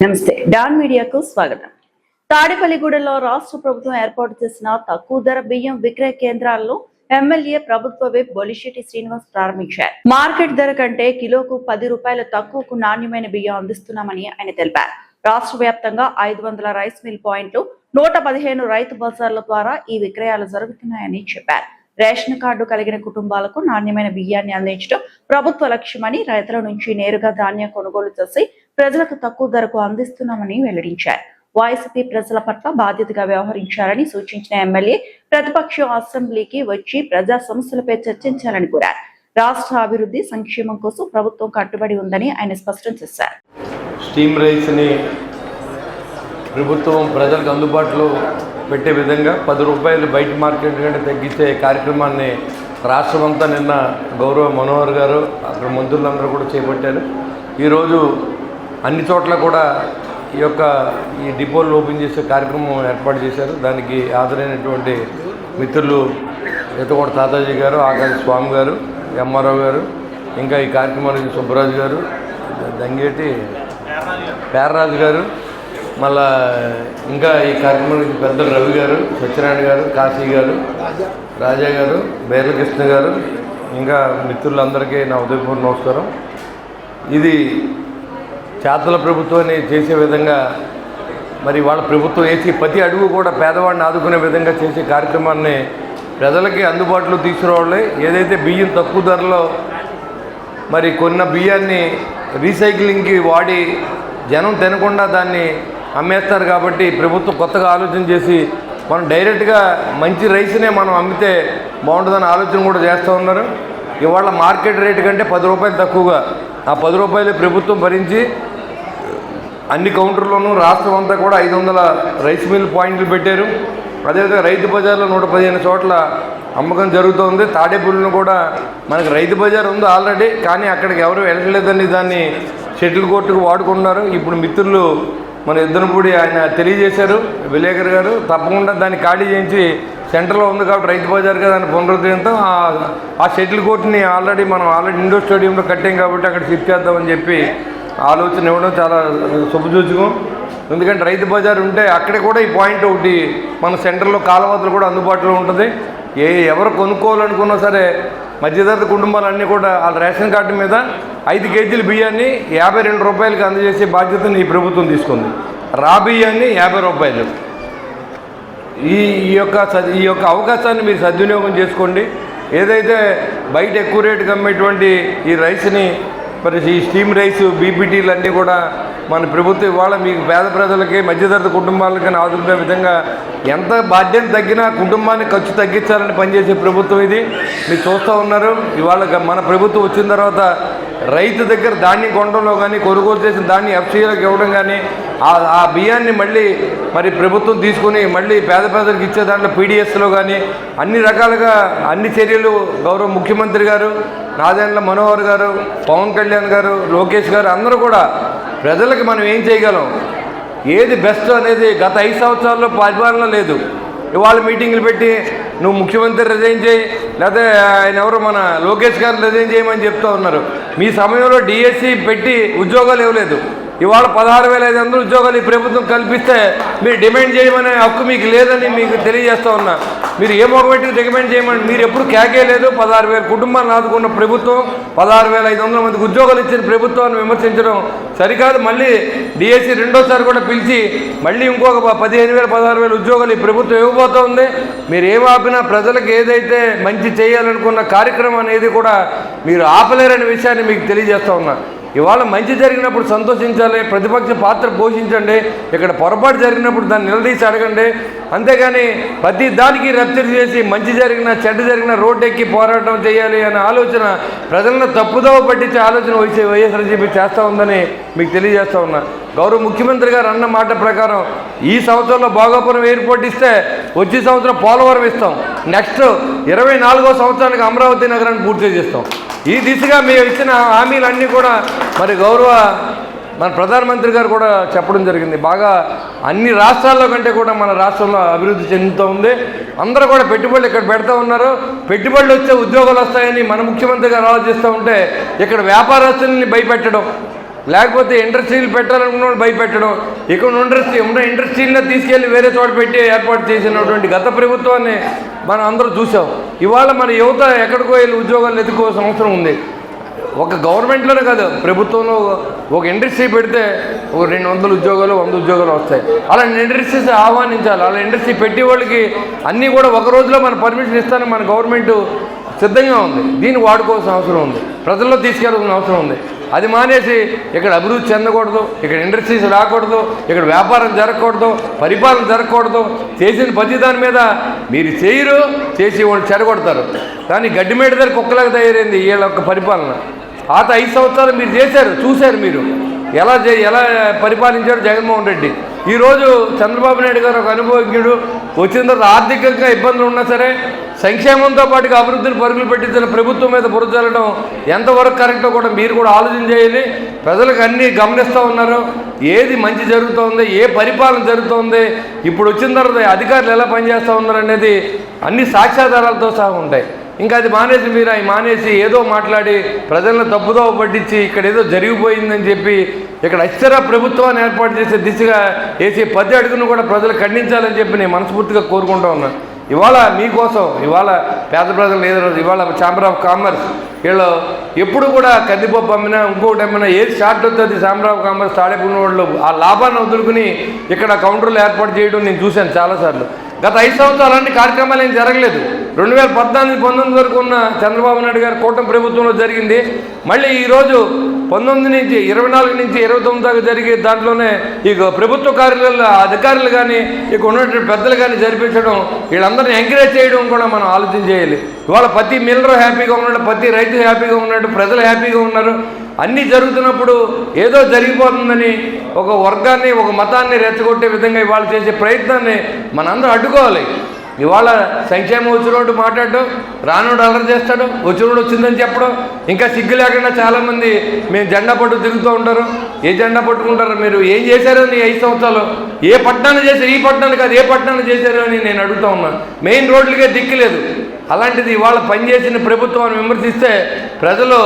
నమస్తే డాన్ మీడియాకు స్వాగతం. తాడేపల్లిగూడెంలో రాష్ట్ర ప్రభుత్వం ఏర్పాటు చేసిన తక్కువ ధర బియ్యం విక్రయ కేంద్రాలను ఎమ్మెల్యే ప్రభుత్వ విప్ బొలిశెట్టి శ్రీనివాస్ ప్రారంభించారు. మార్కెట్ ధర కంటే కిలోకు 10 రూపాయల తక్కువకు నాణ్యమైన బియ్యం అందిస్తున్నామని ఆయన తెలిపారు. రాష్ట్ర వ్యాప్తంగా 500 రైస్ మిల్ పాయింట్లు, 115 రైతు బజార్ల ద్వారా ఈ విక్రయాలు జరుగుతున్నాయని చెప్పారు. రేషన్ కార్డు కలిగిన కుటుంబాలకు నాణ్యమైన బియ్యాన్ని అందించడం ప్రభుత్వ లక్ష్యమని, రైతుల నుంచి నేరుగా ధాన్యం కొనుగోలు చేసి ప్రజలకు తక్కువ ధరకు అందిస్తున్నామని వెల్లడించారు. వైసీపీ ప్రజల పట్ల బాధ్యతగా వ్యవహరించాలని సూచించిన ఎమ్మెల్యే ప్రతిపక్షం అసెంబ్లీకి వచ్చి ప్రజా సమస్యలపై చర్చించాలని కోరారు. రాష్ట్ర అభివృద్ధి సంక్షేమం కోసం ప్రభుత్వం కట్టుబడి ఉందని ఆయన స్పష్టం చేశారు. స్టీమ్ రైస్ ని ప్రభుత్వం ప్రజలకు అందుబాటులో పెట్టే విధంగా 10 రూపాయలు బయట మార్కెట్ కంటే తగ్గించే కార్యక్రమాన్ని రాష్ట్రమంతా నిన్న గౌరవ మనోహర్ గారు అక్కడ మంత్రులందరూ కూడా చేపట్టారు. ఈరోజు అన్ని చోట్ల కూడా ఈ డిపోలు ఓపెన్ చేసే కార్యక్రమం ఏర్పాటు చేశారు. దానికి హాజరైనటువంటి మిత్రులు ఎత్తకోట తాతాజీ గారు, ఆకాశ స్వామి గారు, ఎంఆర్ఓ గారు, ఇంకా ఈ కార్యక్రమానికి సుబ్బరాజు గారు, దంగేటి పేర్రాజు గారు, మళ్ళా ఇంకా ఈ కార్యక్రమానికి పెద్దలు రవి గారు, సత్యనారాయణ గారు, కాశీ గారు, రాజా గారు, బైర్లకృష్ణ గారు, ఇంకా మిత్రులందరికీ నా ఉదయపూర్వ నమస్కారం. ఇది చేతల ప్రభుత్వాన్ని చేసే విధంగా మరి వాళ్ళ ప్రభుత్వం వేసి ప్రతి అడుగు కూడా పేదవాడిని ఆదుకునే విధంగా చేసే కార్యక్రమాన్ని ప్రజలకి అందుబాటులో తీసుకురావాలి. ఏదైతే బియ్యం తక్కువ ధరలో మరి కొన్న బియ్యాన్ని రీసైక్లింగ్కి వాడి జనం తినకుండా దాన్ని అమ్మేస్తారు. కాబట్టి ప్రభుత్వం కొత్తగా ఆలోచన చేసి మనం డైరెక్ట్గా మంచి రైస్నే మనం అమ్మితే బాగుంటుందని ఆలోచన కూడా చేస్తూ ఉన్నారు. ఇవాళ మార్కెట్ రేటు కంటే 10 రూపాయలు తక్కువగా ఆ 10 రూపాయలు ప్రభుత్వం భరించి అన్ని కౌంటర్లోనూ రాష్ట్రం అంతా కూడా 500 రైస్ మిల్ పాయింట్లు పెట్టారు. అదేవిధంగా రైతు బజార్లో 115 చోట్ల అమ్మకం జరుగుతుంది. తాడేపల్లిలో కూడా మనకు రైతు బజార్ ఉంది ఆల్రెడీ, కానీ అక్కడికి ఎవరు వెళ్ళలేదని దాన్ని షటిల్ కోర్టుకు వాడుకుంటున్నారు. ఇప్పుడు మిత్రులు మన ఇద్దరుపూడి ఆయన తెలియజేశారు, విలేకర్ గారు, తప్పకుండా దాన్ని ఖాళీ చేయించి సెంటర్లో ఉంది కాబట్టి రైతు బజార్గా దాన్ని పునరుద్ధరించాం. ఆ షటిల్ కోర్టుని మనం ఆల్రెడీ ఇండోర్ స్టేడియంలో కట్టాం కాబట్టి అక్కడ షిఫ్ట్ చేద్దామని చెప్పి ఆలోచన ఇవ్వడం చాలా శుభసూచకం. ఎందుకంటే రైతు బజార్ ఉంటే అక్కడ కూడా ఈ పాయింట్ ఒకటి మన సెంటర్లో కాలువతలు కూడా అందుబాటులో ఉంటుంది. ఎవరు కొనుక్కోవాలనుకున్నా సరే మధ్యతరగతి కుటుంబాలన్నీ కూడా వాళ్ళ రేషన్ కార్డు మీద 5 కేజీల బియ్యాన్ని 52 రూపాయలకి అందజేసే బాధ్యతను ఈ ప్రభుత్వం తీసుకుంది. రా బియ్యాన్ని 50 రూపాయలు. ఈ యొక్క అవకాశాన్ని మీరు సద్వినియోగం చేసుకోండి. ఏదైతే బయట ఎక్కువ రేటుకి అమ్మేటువంటి ఈ రైస్ని మరి ఈ స్టీమ్ రైస్ బీపీటీలు అన్నీ కూడా మన ప్రభుత్వం ఇవాళ మీకు పేద ప్రజలకి మధ్యతరగతి కుటుంబాలకి ఆదుకునే విధంగా ఎంత బాధ్యత తగ్గినా కుటుంబానికి ఖర్చు తగ్గించాలని పనిచేసే ప్రభుత్వం ఇది. మీరు చూస్తూ ఉన్నారు. ఇవాళ మన ప్రభుత్వం వచ్చిన తర్వాత రైతు దగ్గర ధాన్యం కొనడంలో కానీ, కొనుగోలు చేసిన ధాన్యం ఎఫ్సీలకు ఇవ్వడం కానీ, ఆ బియ్యాన్ని మళ్ళీ మరి ప్రభుత్వం తీసుకుని మళ్ళీ పేద ప్రజలకు ఇచ్చే దాంట్లో పీడిఎస్లో కానీ అన్ని రకాలుగా అన్ని చర్యలు గౌరవ ముఖ్యమంత్రి గారు, నాదెండ్ల మనోహర్ గారు, పవన్ కళ్యాణ్ గారు, లోకేష్ గారు అందరూ కూడా ప్రజలకు మనం ఏం చేయగలం, ఏది బెస్ట్ అనేది గత 5 సంవత్సరాల్లో పరిపాలన లేదు. ఇవాళ మీటింగ్లు పెట్టి నువ్వు ముఖ్యమంత్రి రిజైన్ చేయి, లేకపోతే ఆయన ఎవరు మన లోకేష్ గారిని రిజైన్ చేయమని చెప్తూ ఉన్నారు. మీ సమయంలో డిఎస్సి పెట్టి ఉద్యోగాలు ఇవ్వలేదు. ఇవాళ 16,500 ఉద్యోగాలు ఈ ప్రభుత్వం కల్పిస్తే మీరు డిమాండ్ చేయమనే హక్కు మీకు లేదని మీకు తెలియజేస్తూ ఉన్నా. మీరు ఏ మొగబెట్టి రికమెండ్ చేయమని మీరు ఎప్పుడు కేకే లేదు. 16,000 కుటుంబాలను ఆదుకున్న ప్రభుత్వం, 16,500 మందికి ఉద్యోగాలు ఇచ్చిన ప్రభుత్వాన్ని విమర్శించడం సరికాదు. మళ్ళీ డిఎస్సి రెండోసారి కూడా పిలిచి మళ్ళీ ఇంకొక 15,000 16,000 ఉద్యోగాలు ఈ ప్రభుత్వం ఇవ్వబోతోంది. మీరు ఏం ఆపినా ప్రజలకు ఏదైతే మంచి చేయాలనుకున్న కార్యక్రమం అనేది కూడా మీరు ఆపలేరనే విషయాన్ని మీకు తెలియజేస్తూ ఉన్నా. ఇవాళ మంచి జరిగినప్పుడు సంతోషించాలి, ప్రతిపక్ష పాత్ర పోషించండి. ఇక్కడ పొరపాటు జరిగినప్పుడు దాన్ని నిలదీసి అడగండి. అంతేగాని ప్రతి దానికి రప్చర్ చేసి మంచి జరిగినా చెడ్డ జరిగినా రోడ్డు ఎక్కి పోరాటం చేయాలి అనే ఆలోచన ప్రజలను తప్పుదోవ పట్టించే ఆలోచన వైఎస్ఆర్సీపీ చేస్తూ ఉందని మీకు తెలియజేస్తూ ఉన్నా. గౌరవ ముఖ్యమంత్రి గారు అన్న మాట ప్రకారం ఈ సంవత్సరంలో భోగాపురం ఎయిర్పోర్ట్ ఇస్తే వచ్చే సంవత్సరం పోలవరం ఇస్తాం. నెక్స్ట్ 24వ సంవత్సరానికి అమరావతి నగరాన్ని పూర్తి చేస్తాం. ఈ దిశగా మేము ఇచ్చిన హామీలన్నీ కూడా మరి గౌరవ మన ప్రధానమంత్రి గారు కూడా చెప్పడం జరిగింది. బాగా అన్ని రాష్ట్రాల్లో కంటే కూడా మన రాష్ట్రంలో అభివృద్ధి చెందుతూ ఉంది. అందరూ కూడా పెట్టుబడులు ఇక్కడ పెడతా ఉన్నారు. పెట్టుబడులు వచ్చే ఉద్యోగాలు వస్తాయని మన ముఖ్యమంత్రి గారు ఆలోచిస్తూ ఉంటే ఇక్కడ వ్యాపారస్తుల్ని భయపెట్టడం, లేకపోతే ఇండస్ట్రీలు పెట్టాలనుకున్న వాళ్ళు భయపెట్టడం, ఇక్కడ ఉన్న ఇండస్ట్రీలను తీసుకెళ్ళి వేరే చోట పెట్టి ఏర్పాటు చేసినటువంటి గత ప్రభుత్వాన్ని మనం అందరూ చూసాం. ఇవాళ మన యువత ఎక్కడికో వెళ్ళి ఉద్యోగాలు ఎత్తుకోవాల్సిన అవసరం ఉంది. ఒక గవర్నమెంట్లోనే కాదు, ప్రభుత్వంలో ఒక ఇండస్ట్రీ పెడితే ఒక 200 ఉద్యోగాలు 100 ఉద్యోగాలు వస్తాయి. అలా ఇండస్ట్రీస్ ఆహ్వానించాలి. అలా ఇండస్ట్రీ పెట్టే వాళ్ళకి అన్నీ కూడా ఒక రోజులో మన పర్మిషన్ ఇస్తానని మన గవర్నమెంట్ సిద్ధంగా ఉంది. దీన్ని వాడుకోవాల్సిన అవసరం ఉంది, ప్రజల్లో తీసుకెళ్ళాల్సిన అవసరం ఉంది. అది మానేసి ఇక్కడ అభివృద్ధి చెందకూడదు, ఇక్కడ ఇండస్ట్రీస్ రాకూడదు, ఇక్కడ వ్యాపారం జరగకూడదు, పరిపాలన జరగకూడదు. చేసిన ప్రతి దాని మీద మీరు చేయరు, చేసి వాళ్ళు చెడగొడతారు. కానీ గడ్డి మేడ దగ్గర కుక్కలాగా తయారైంది వీళ్ళ యొక్క పరిపాలన. పాత 5 సంవత్సరాలు మీరు చేశారు, చూశారు మీరు ఎలా పరిపాలించాడు జగన్మోహన్ రెడ్డి. ఈరోజు చంద్రబాబు నాయుడు గారు ఒక అనుభవజ్ఞుడు. వచ్చిన తర్వాత ఆర్థికంగా ఇబ్బందులు ఉన్నా సరే సంక్షేమంతో పాటుగా అభివృద్ధిని పరుగులు పెట్టించిన ప్రభుత్వం మీద బురద చల్లడం ఎంతవరకు కరెక్టో కూడా మీరు కూడా ఆలోచన చేయాలి. ప్రజలకు అన్నీ గమనిస్తూ ఉన్నారు, ఏది మంచి జరుగుతోంది, ఏ పరిపాలన జరుగుతోంది, ఇప్పుడు వచ్చిన తర్వాత అధికారులు ఎలా పనిచేస్తూ ఉన్నారు అనేది అన్ని సాక్ష్యాధారాలతో సహా ఉంటాయి. ఇంకా అది మానేసి మీరు అవి మానేసి ఏదో మాట్లాడి ప్రజలను తప్పుదోవ పట్టించి ఇక్కడ ఏదో జరిగిపోయిందని చెప్పి ఇక్కడ అస్థిర ప్రభుత్వాన్ని ఏర్పాటు చేసే దిశగా వేసే 10 అడుగును కూడా ప్రజలు ఖండించాలని చెప్పి నేను మనస్ఫూర్తిగా కోరుకుంటూ ఉన్నాను. ఇవాళ మీకోసం, ఇవాళ పేద ప్రజలు ఏదో ఇవాళ ఛాంబర్ ఆఫ్ కామర్స్ వీళ్ళు ఎప్పుడు కూడా కందిపప్పు అమ్మినా ఇంకొకటి అమ్మినా ఏది షార్ట్ అవుతుంది ఛాంబర్ ఆఫ్ కామర్స్ తాడేపున్న వాళ్ళు ఆ లాభాన్ని వదులుకుని ఇక్కడ కౌంటర్లు ఏర్పాటు చేయడం నేను చూశాను చాలాసార్లు. గత 5 సంవత్సరాలు అలాంటి కార్యక్రమాలు ఏం జరగలేదు. 2014-19 వరకు ఉన్న చంద్రబాబు నాయుడు గారి కూటమి ప్రభుత్వంలో జరిగింది. మళ్ళీ ఈరోజు 19 నుంచి 24 నుంచి 29 దాకా జరిగే దాంట్లోనే ఇక ప్రభుత్వ కార్యాలయాల అధికారులు కానీ ఇక ఉన్నటువంటి పెద్దలు కానీ జరిపించడం, వీళ్ళందరినీ ఎంకరేజ్ చేయడం కూడా మనం ఆలోచన చేయాలి. ఇవాళ ప్రతి మిల్లరు హ్యాపీగా ఉన్నాడు, ప్రతి రైతు హ్యాపీగా ఉన్నాడు, ప్రజలు హ్యాపీగా ఉన్నారు. అన్నీ జరుగుతున్నప్పుడు ఏదో జరిగిపోతుందని ఒక వర్గాన్ని ఒక మతాన్ని రెచ్చగొట్టే విధంగా ఇవాళ చేసే ప్రయత్నాన్ని మనందరూ అడ్డుకోవాలి. ఇవాళ సంక్షేమం వచ్చినోడు మాట్లాడడం, రానోడు అల్లరి చేస్తాడు, వచ్చినోడు వచ్చిందని చెప్పడం, ఇంకా సిగ్గు లేకుండా చాలామంది మేము జెండా పట్టు తిరుగుతూ ఉంటారు. ఏ జెండా పట్టుకుంటారు? మీరు ఏం చేశారో నీ 5 సంవత్సరాలు ఏ పట్టణాన్ని చేశారు? ఈ పట్టణాన్ని కాదు, ఏ పట్టణాన్ని చేశారు అని నేను అడుగుతూ ఉన్నాను. మెయిన్ రోడ్లకే దిక్కులేదు. అలాంటిది ఇవాళ పనిచేసిన ప్రభుత్వాన్ని విమర్శిస్తే ప్రజలు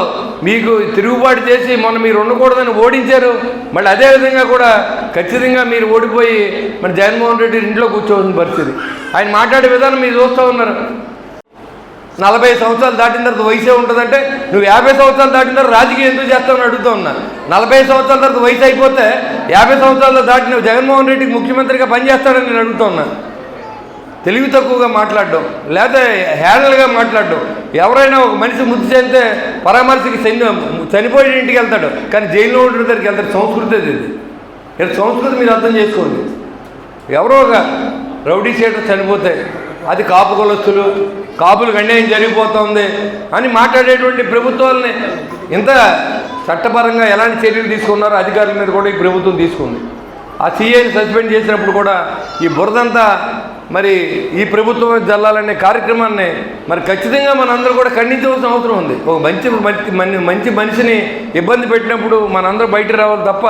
మీకు తిరుగుబాటు చేసి మొన్న మీరు ఉండకూడదని ఓడించారు. మళ్ళీ అదేవిధంగా కూడా ఖచ్చితంగా మీరు ఓడిపోయి మన జగన్మోహన్ రెడ్డి ఇంట్లో కూర్చోవలసిన పరిస్థితి. ఆయన మాట్లాడే విధానం మీరు చూస్తూ ఉన్నారు. 40 సంవత్సరాలు దాటిన తర్వాత వయసే ఉంటుందంటే నువ్వు 50 సంవత్సరాలు దాటిన తర్వాత రాజకీయం ఎందుకు చేస్తావని అడుగుతూ ఉన్నా. 40 సంవత్సరాల తర్వాత వయసు అయిపోతే 50 సంవత్సరాలు దాటిన జగన్మోహన్ రెడ్డికి ముఖ్యమంత్రిగా పనిచేస్తాడని నేను అడుగుతూ ఉన్నా. తెలివి తక్కువగా మాట్లాడడం, లేదా హేళనగా మాట్లాడడం. ఎవరైనా ఒక మనిషి మృతి చెందితే పరామర్శకి చనిపోయిన ఇంటికి వెళ్తాడు, కానీ జైల్లో ఉంటున్న దగ్గరికి వెళ్తాడు. సంస్కృతి అది. ఇక్కడ సంస్కృతి మీరు అర్థం చేసుకోండి. ఎవరో ఒక రౌడీ షీటర్ చనిపోతే అది కాపు కులస్తులు, కాపులకు అన్యాయం జరిగిపోతుంది అని మాట్లాడేటువంటి ప్రభుత్వాలని ఇంత చట్టపరంగా ఎలాంటి చర్యలు తీసుకున్నారో అధికారుల మీద కూడా ఈ ప్రభుత్వం తీసుకుంది. ఆ సీఐని సస్పెండ్ చేసినప్పుడు కూడా ఈ బురదంతా మరి ఈ ప్రభుత్వం జల్లాలనే కార్యక్రమాన్ని మరి ఖచ్చితంగా మనందరూ కూడా ఖండించవలసిన అవసరం ఉంది. ఒక మంచి మనిషిని ఇబ్బంది పెట్టినప్పుడు మనందరూ బయట రావాలి తప్ప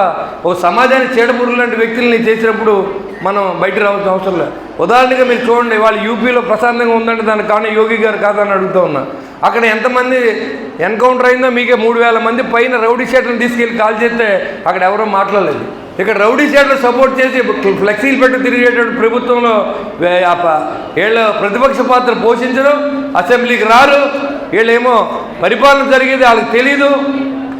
ఒక సమాజాన్ని చీడపురుగు లాంటి వ్యక్తుల్ని చేసినప్పుడు మనం బయట రావాల్సిన అవసరం లేదు. ఉదాహరణగా మీరు చూడండి, వాళ్ళు యూపీలో ప్రశాంతంగా ఉందంటే దానికి కారణం యోగి గారు కాదని అడుగుతూ ఉన్నా. అక్కడ ఎంతమంది ఎన్కౌంటర్ అయిందో మీకే 3000 మంది పైన రౌడీ షీటర్ని తీసుకెళ్ళి కాల్ చేస్తే అక్కడ ఎవరో మాట్లాడలేదు. ఇక్కడ రౌడీ షీటర్లు సపోర్ట్ చేసి ఫ్లెక్సీలు పెట్టి తిరిగేటువంటి ప్రభుత్వంలో వీళ్ళు ప్రతిపక్ష పాత్ర పోషించడం, అసెంబ్లీకి రారు. వీళ్ళేమో పరిపాలన జరిగేది వాళ్ళకి తెలీదు.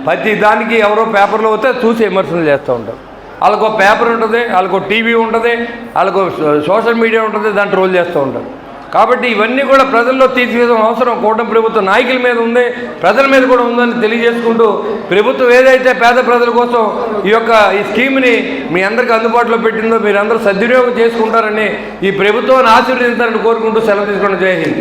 ప్రతి దానికి ఎవరో పేపర్లో వస్తే చూసి విమర్శలు చేస్తూ ఉంటారు. వాళ్ళకు పేపర్ ఉంటుంది, వాళ్ళకు టీవీ ఉంటుంది, వాళ్ళకు సోషల్ మీడియా ఉంటుంది, దాన్ని ట్రోల్ చేస్తూ ఉంటారు. కాబట్టి ఇవన్నీ కూడా ప్రజల్లో తీర్చివేయడం అవసరం కూటమి ప్రభుత్వ నాయకుల మీద ఉంది, ప్రజల మీద కూడా ఉందని తెలియజేసుకుంటూ ప్రభుత్వం ఏదైతే పేద ప్రజల కోసం ఈ స్కీమ్ని మీ అందరికీ అందుబాటులో పెట్టిందో మీరందరూ సద్వినియోగం చేసుకుంటారని ఈ ప్రభుత్వాన్ని ఆశీర్వదించాలని కోరుకుంటూ సెలవు తీసుకోవడం. జై హింద్.